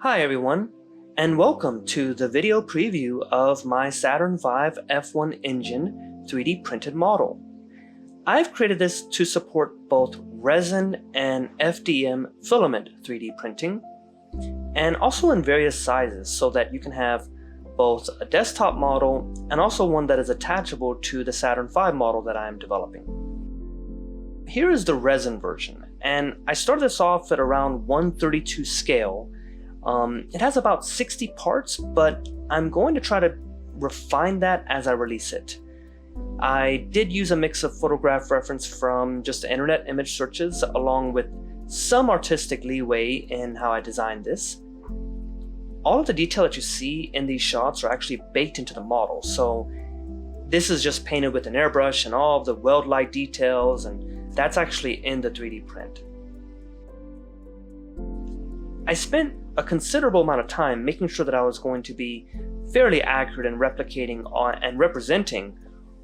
Hi everyone, and welcome to the video preview of my Saturn V F1 engine 3D printed model. I've created this to support both resin and FDM filament 3D printing, and also in various sizes so that you can have both a desktop model and also one that is attachable to the Saturn V model that I am developing. Here is the resin version, and I started this off at around 1/32 scale. It has about 60 parts, but I'm going to try to refine that as I release it. I did use a mix of photograph reference from just internet image searches along with some artistic leeway in how I designed this. All of the detail that you see in these shots are actually baked into the model, so this is just painted with an airbrush and all of the weld-like details, and that's actually in the 3D print. I spent a considerable amount of time making sure that I was going to be fairly accurate in replicating and representing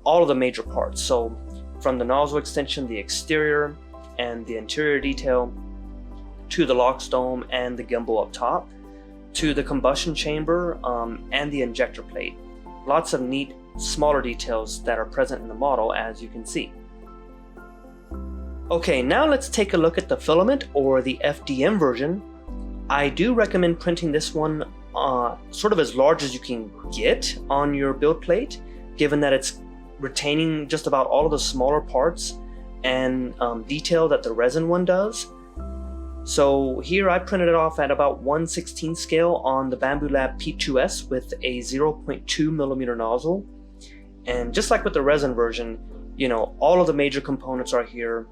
all of the major parts. So from the nozzle extension, the exterior and the interior detail, to the LOX dome and the gimbal up top, to the combustion chamber and the injector plate. Lots of neat, smaller details that are present in the model, as you can see. Okay, now let's take a look at the filament or the FDM version. I do recommend printing this one sort of as large as you can get on your build plate, given that it's retaining just about all of the smaller parts and detail that the resin one does. So here I printed it off at about 1/16 scale on the Bambu Lab P2S with a 0.2 millimeter nozzle. And just like with the resin version, you know, all of the major components are here,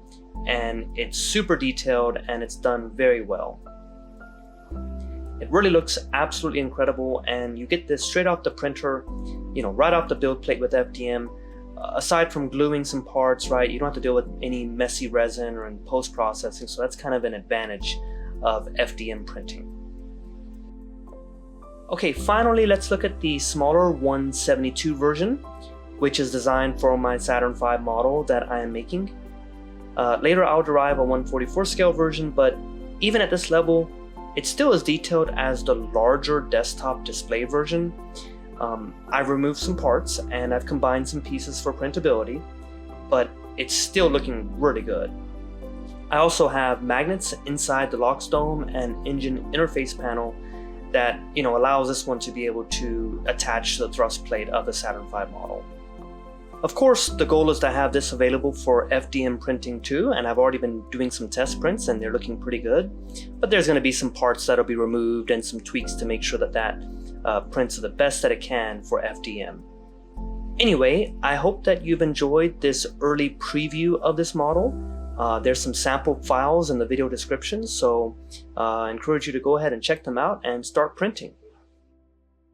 and it's super detailed and it's done very well. It really looks absolutely incredible, and you get this straight off the printer, you know, right off the build plate with FDM. Aside from gluing some parts, right, you don't have to deal with any messy resin or in post-processing, so that's kind of an advantage of FDM printing. Okay, finally, let's look at the smaller 1/72 version, which is designed for my Saturn V model that I am making. Later, I'll derive a 1/44 scale version, but even at this level, it's still as detailed as the larger desktop display version. I've removed some parts and I've combined some pieces for printability, but it's still looking really good. I also have magnets inside the LOX dome and engine interface panel that, you know, allows this one to be able to attach to the thrust plate of the Saturn V model. Of course, the goal is to have this available for FDM printing too, and I've already been doing some test prints and they're looking pretty good. But there's going to be some parts that'll be removed and some tweaks to make sure that that prints the best that it can for FDM. Anyway, I hope that you've enjoyed this early preview of this model. There's some sample files in the video description, so I encourage you to go ahead and check them out and start printing.